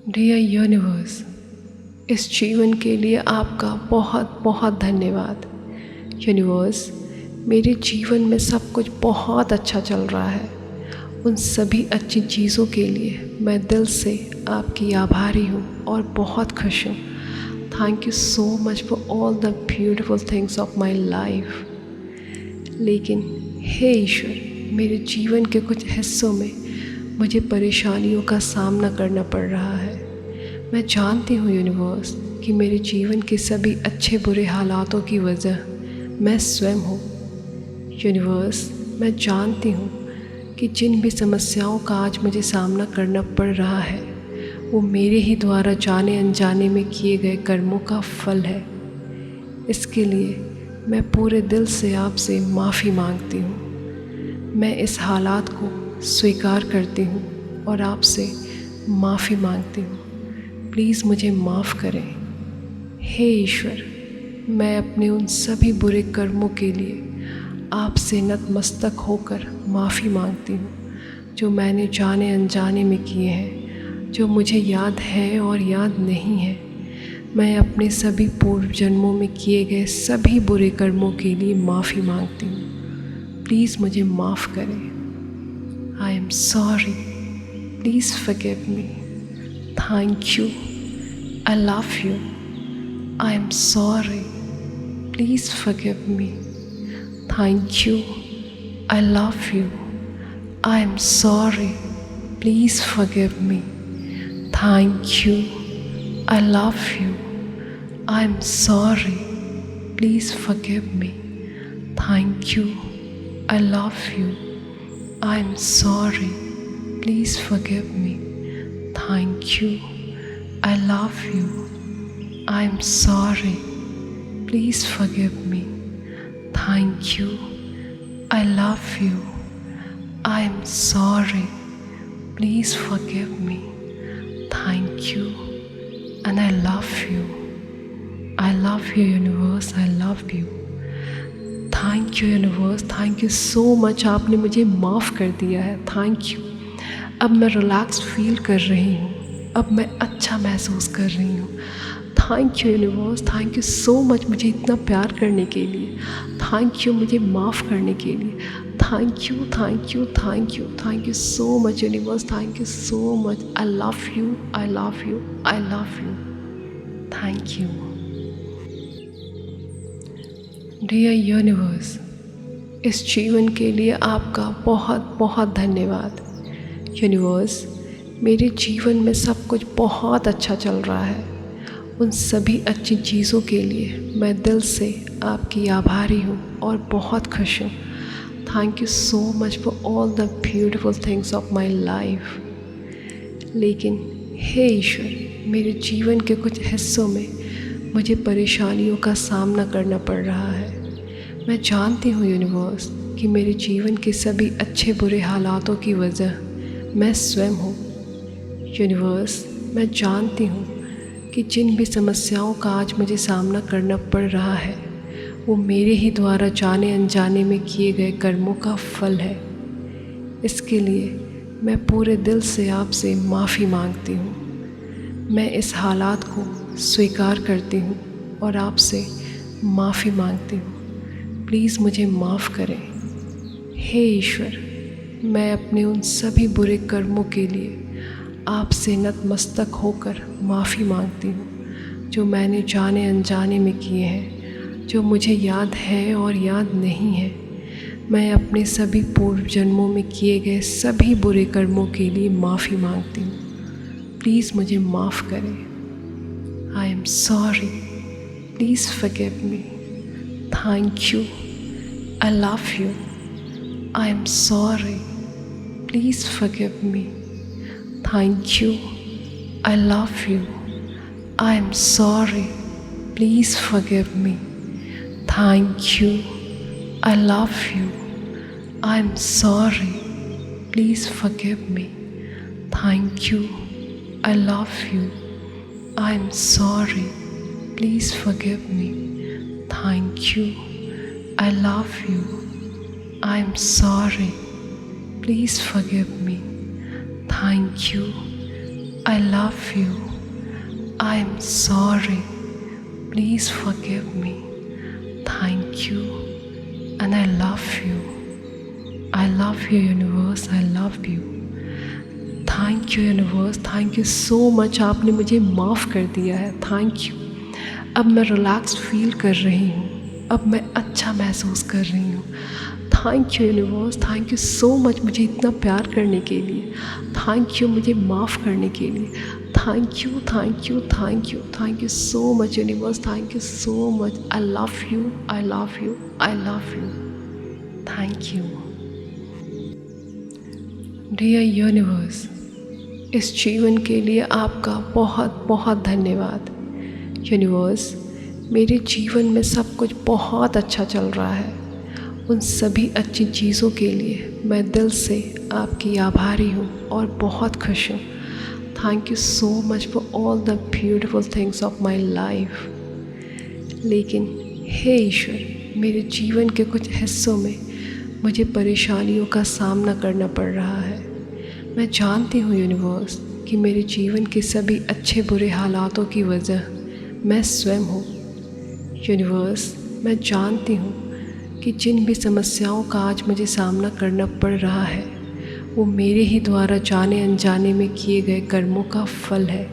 Dear universe, इस जीवन के लिए आपका बहुत बहुत धन्यवाद। यूनिवर्स, मेरे जीवन में सब कुछ बहुत अच्छा चल रहा है। उन सभी अच्छी चीज़ों के लिए मैं दिल से आपकी आभारी हूँ और बहुत खुश हूँ। Thank you so much for all the beautiful things of my life. लेकिन हे ईश्वर, मेरे जीवन के कुछ हिस्सों में मुझे परेशानियों का सामना करना पड़ रहा है। मैं जानती हूँ यूनिवर्स कि मेरे जीवन के सभी अच्छे बुरे हालातों की वजह मैं स्वयं हूँ। यूनिवर्स, मैं जानती हूँ कि जिन भी समस्याओं का आज मुझे सामना करना पड़ रहा है वो मेरे ही द्वारा जाने अनजाने में किए गए कर्मों का फल है। इसके लिए मैं पूरे दिल से आपसे माफ़ी मांगती हूँ। मैं इस हालात को स्वीकार करती हूँ और आपसे माफ़ी मांगती हूँ। प्लीज़ मुझे माफ़ करें। हे ईश्वर, मैं अपने उन सभी बुरे कर्मों के लिए आपसे नतमस्तक होकर माफ़ी मांगती हूँ जो मैंने जाने अनजाने में किए हैं, जो मुझे याद है और याद नहीं है। मैं अपने सभी पूर्व जन्मों में किए गए सभी बुरे कर्मों के लिए माफ़ी मांगती हूँ। प्लीज़ मुझे माफ़ करें। I am sorry. Please forgive me. Thank you. I love you. I am sorry. Please forgive me. Thank you. I love you. I am sorry. Please forgive me. Thank you. I love you. I am sorry. Please forgive me. Thank you. I love you. I am sorry. Please forgive me. Thank you. I love you. I am sorry. Please forgive me. Thank you. I love you. I am sorry. Please forgive me. Thank you. And I love you. I love you universe. I love you. Thank you universe. Thank you so much. आपने मुझे माफ़ कर दिया है. Thank you. अब मैं relax feel कर रही हूँ. अब मैं अच्छा महसूस कर रही हूँ. Thank you universe. Thank you so much मुझे इतना प्यार करने के लिए. थैंक यू मुझे माफ़ करने के लिए. Thank you. Thank you. Thank you. Thank you so much universe. Thank you so much. I love you. I love you. I love you. Thank you. Dear universe, इस जीवन के लिए आपका बहुत बहुत धन्यवाद. यूनिवर्स, मेरे जीवन में सब कुछ बहुत अच्छा चल रहा है. उन सभी अच्छी चीज़ों के लिए मैं दिल से आपकी आभारी हूँ और बहुत खुश हूँ. Thank you so much for all the beautiful things of my life. लेकिन हे ईश्वर, मेरे जीवन के कुछ हिस्सों में मुझे परेशानियों का सामना करना पड़ रहा है. मैं जानती हूँ यूनिवर्स कि मेरे जीवन के सभी अच्छे बुरे हालातों की वजह मैं स्वयं हूँ. यूनिवर्स, मैं जानती हूँ कि जिन भी समस्याओं का आज मुझे सामना करना पड़ रहा है वो मेरे ही द्वारा जाने अनजाने में किए गए कर्मों का फल है. इसके लिए मैं पूरे दिल से आपसे माफ़ी मांगती हूँ. मैं इस हालात को स्वीकार करती हूँ और आपसे माफ़ी मांगती हूँ. प्लीज़ मुझे माफ़ करें. हे ईश्वर, मैं अपने उन सभी बुरे कर्मों के लिए आपसे नतमस्तक होकर माफ़ी मांगती हूँ जो मैंने जाने अनजाने में किए हैं, जो मुझे याद है और याद नहीं है. मैं अपने सभी पूर्व जन्मों में किए गए सभी बुरे कर्मों के लिए माफ़ी मांगती हूँ. प्लीज़ मुझे माफ़ करें. I am sorry. Please forgive me. Thank you. I love you. I am sorry. Please forgive me. Thank you. I love you. I am sorry. Please forgive me. Thank you. I love you. I am sorry. Please forgive me. Thank you. I love you. I am sorry. Please forgive me. Thank you. I love you. I am sorry. Please forgive me. Thank you. I love you. I am sorry. Please forgive me. Thank you. And I love you. I love you, universe. I love you. Thank you universe. Thank you so much. आपने मुझे माफ़ कर दिया है. Thank you. अब मैं relaxed feel कर रही हूँ. अब मैं अच्छा महसूस कर रही हूँ. Thank you universe. Thank you so much मुझे इतना प्यार करने के लिए. थैंक यू मुझे माफ़ करने के लिए. Thank you, thank you, thank you, thank you so much universe. Thank you so much. I love you, I love you, I love you. Thank you. Dear universe, इस जीवन के लिए आपका बहुत बहुत धन्यवाद. यूनिवर्स, मेरे जीवन में सब कुछ बहुत अच्छा चल रहा है. उन सभी अच्छी चीज़ों के लिए मैं दिल से आपकी आभारी हूँ और बहुत खुश हूँ. Thank you so much for all the beautiful things of my life. लेकिन हे ईश्वर, मेरे जीवन के कुछ हिस्सों में मुझे परेशानियों का सामना करना पड़ रहा है. मैं जानती हूँ यूनिवर्स कि मेरे जीवन के सभी अच्छे बुरे हालातों की वजह मैं स्वयं हूँ. यूनिवर्स, मैं जानती हूँ कि जिन भी समस्याओं का आज मुझे सामना करना पड़ रहा है वो मेरे ही द्वारा जाने अनजाने में किए गए कर्मों का फल है.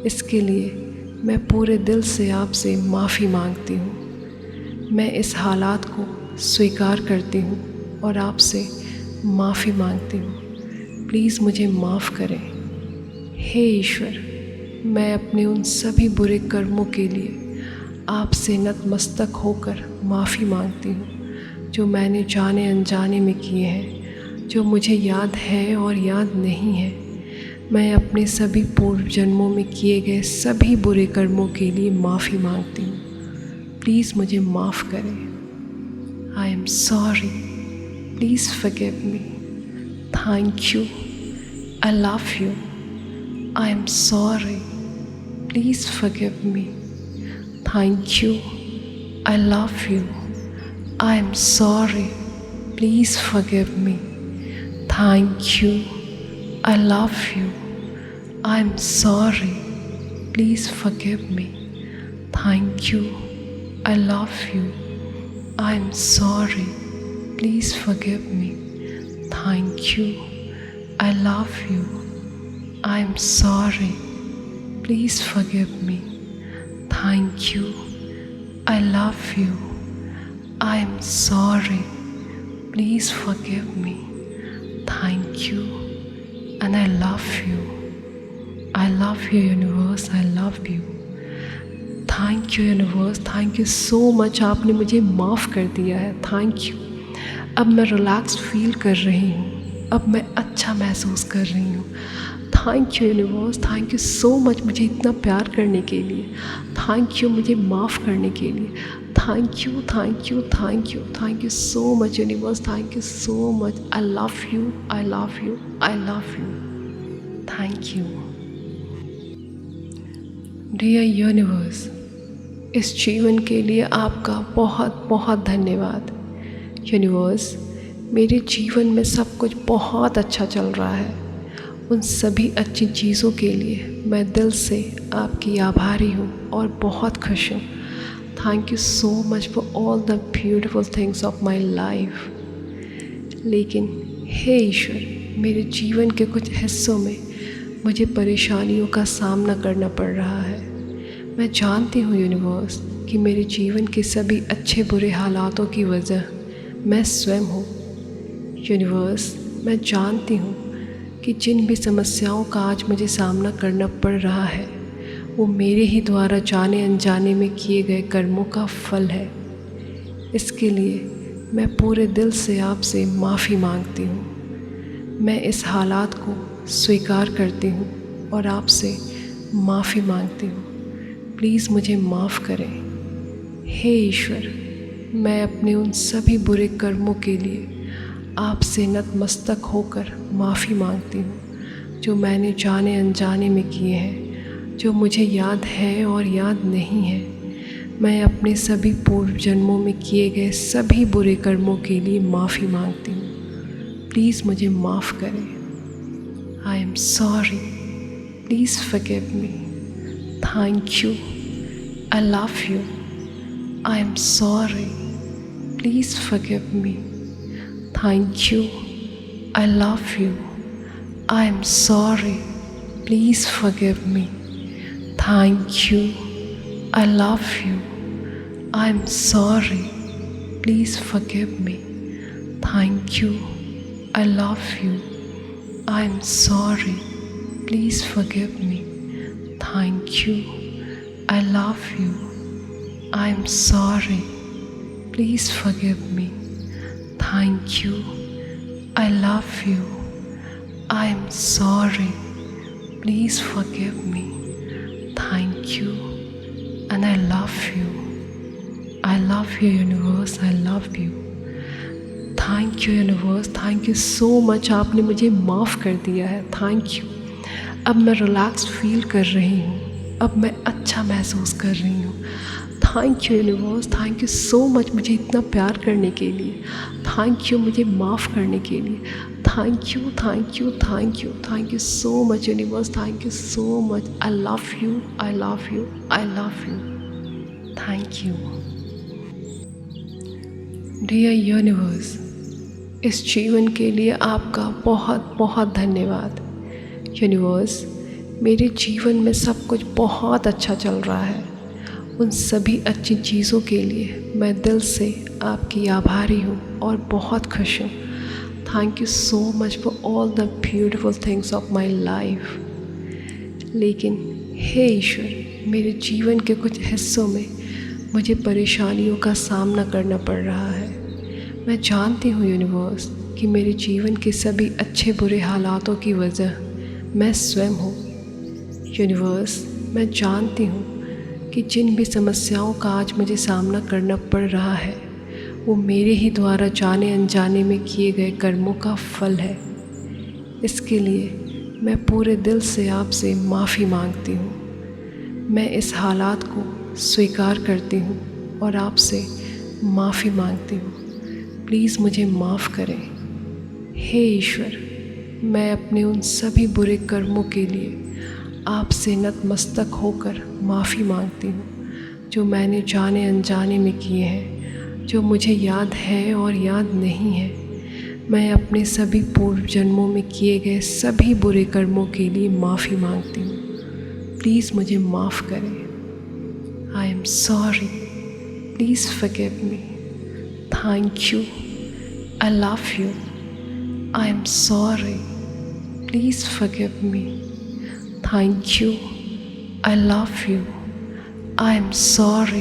इसके लिए मैं पूरे दिल से आपसे माफ़ी मांगती हूँ. मैं इस हालात को स्वीकार करती हूँ और आपसे माफ़ी मांगती हूँ. प्लीज़ मुझे माफ़ करें. हे ईश्वर, मैं अपने उन सभी बुरे कर्मों के लिए आपसे नतमस्तक होकर माफ़ी मांगती हूँ जो मैंने जाने अनजाने में किए हैं, जो मुझे याद है और याद नहीं है. मैं अपने सभी पूर्व जन्मों में किए गए सभी बुरे कर्मों के लिए माफ़ी मांगती हूँ. प्लीज़ मुझे माफ़ करें. I am sorry. Please forgive me. Thank you. I love you. I am sorry. Please forgive me. Thank you. I love you. I am sorry. Please forgive me. Thank you. I love you. I am sorry. Please forgive me. Thank you. I love you. I am sorry. Please forgive me. Thank you. I love you. I am sorry. Please forgive me. Thank you. I love you. I am sorry. Please forgive me. Thank you. And I love you. I love you, universe. I love you. Thank you, universe. Thank you so much. आपने मुझे माफ़ कर दिया है. Thank you. अब मैं relaxed feel कर रही हूँ. अब मैं अच्छा महसूस कर रही हूँ. Thank you universe. Thank you so much मुझे इतना प्यार करने के लिए. थैंक यू मुझे माफ़ करने के लिए. Thank you, thank you, thank you, thank you so much universe. Thank you so much. I love you, I love you, I love you. Thank you. Dear universe, इस जीवन के लिए आपका बहुत बहुत धन्यवाद. यूनिवर्स, मेरे जीवन में सब कुछ बहुत अच्छा चल रहा है. उन सभी अच्छी चीज़ों के लिए मैं दिल से आपकी आभारी हूँ और बहुत खुश हूँ. Thank you so much for all the beautiful things of my life. लेकिन हे ईश्वर, मेरे जीवन के कुछ हिस्सों में मुझे परेशानियों का सामना करना पड़ रहा है. मैं जानती हूँ यूनिवर्स कि मेरे जीवन के सभी अच्छे बुरे हालातों की वजह मैं स्वयं हूँ. यूनिवर्स, मैं जानती हूँ कि जिन भी समस्याओं का आज मुझे सामना करना पड़ रहा है वो मेरे ही द्वारा जाने अनजाने में किए गए कर्मों का फल है. इसके लिए मैं पूरे दिल से आपसे माफ़ी मांगती हूँ. मैं इस हालात को स्वीकार करती हूँ और आपसे माफ़ी मांगती हूँ. प्लीज़ मुझे माफ़ करें. हे ईश्वर, मैं अपने उन सभी बुरे कर्मों के लिए आपसे नतमस्तक होकर माफ़ी मांगती हूँ जो मैंने जाने अनजाने में किए हैं, जो मुझे याद है और याद नहीं है. मैं अपने सभी पूर्व जन्मों में किए गए सभी बुरे कर्मों के लिए माफ़ी मांगती हूँ. प्लीज़ मुझे माफ़ करें. I am sorry. Please forgive me. Thank you. I love you. I am sorry. Please forgive me. Thank you. I love you. I am sorry. Please forgive me. Thank you. I love you. I am sorry. Please forgive me. Thank you. I love you. I am sorry. Please forgive me. Thank you. I love you. I am sorry. Please forgive me. Thank you. I love you. I am sorry. Please forgive me. Thank you. And I love you. I love you, universe. I love you. Thank you universe. Thank you so much. आपने मुझे माफ़ कर दिया है. Thank you. अब मैं relax feel कर रही हूँ. अब मैं अच्छा महसूस कर रही हूँ. Thank you universe. Thank you so much मुझे इतना प्यार करने के लिए. थैंक यू मुझे माफ़ करने के लिए. Thank you, thank you, thank you, thank you so much universe. Thank you so much. I love you, I love you, I love you. Thank you. Dear universe, इस जीवन के लिए आपका बहुत बहुत धन्यवाद. यूनिवर्स, मेरे जीवन में सब कुछ बहुत अच्छा चल रहा है. उन सभी अच्छी चीज़ों के लिए मैं दिल से आपकी आभारी हूँ और बहुत खुश हूँ. Thank you so much for all the beautiful things of my life. लेकिन हे ईश्वर, मेरे जीवन के कुछ हिस्सों में मुझे परेशानियों का सामना करना पड़ रहा है. मैं जानती हूँ यूनिवर्स कि मेरे जीवन के सभी अच्छे बुरे हालातों की वजह मैं स्वयं हूँ. यूनिवर्स, मैं जानती हूँ कि जिन भी समस्याओं का आज मुझे सामना करना पड़ रहा है वो मेरे ही द्वारा जाने अनजाने में किए गए कर्मों का फल है. इसके लिए मैं पूरे दिल से आपसे माफ़ी मांगती हूँ. मैं इस हालात को स्वीकार करती हूँ और आपसे माफ़ी मांगती हूँ. प्लीज़ मुझे माफ़ करें. हे ईश्वर, मैं अपने उन सभी बुरे कर्मों के लिए आपसे नतमस्तक होकर माफ़ी मांगती हूँ जो मैंने जाने अनजाने में किए हैं, जो मुझे याद है और याद नहीं है. मैं अपने सभी पूर्व जन्मों में किए गए सभी बुरे कर्मों के लिए माफ़ी मांगती हूँ. प्लीज़ मुझे माफ़ करें. I am sorry. Please forgive me. Thank you. I love you. I am sorry. Please forgive me. Thank you. I love you. I am sorry.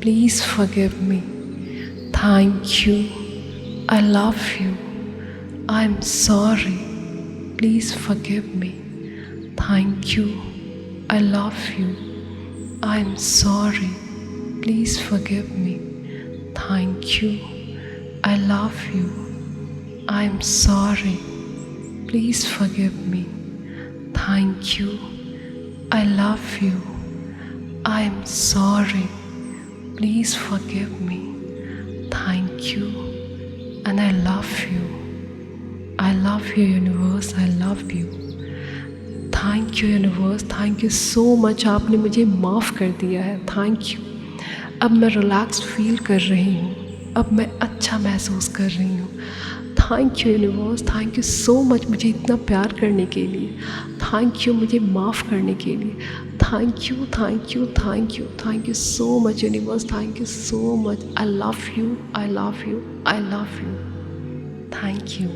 Please forgive me. Thank you. I love you. I am sorry. Please forgive me. Thank you. I love you. I am sorry. Please forgive me. Thank you. I love you. I am sorry. Please forgive me. Thank you. I love you. I am sorry. Please forgive me. Thank you. And I love you. I love you, universe. I love you. Thank you, universe. Thank you so much. आपने मुझे माफ़ कर दिया है. Thank you. अब मैं relax feel कर रही हूँ. अब मैं अच्छा महसूस कर रही हूँ. Thank you universe. Thank you so much मुझे इतना प्यार करने के लिए. थैंक यू मुझे माफ़ करने के लिए. Thank you, thank you, thank you, thank you so much universe. Thank you so much. I love you, I love you, I love you. Thank you.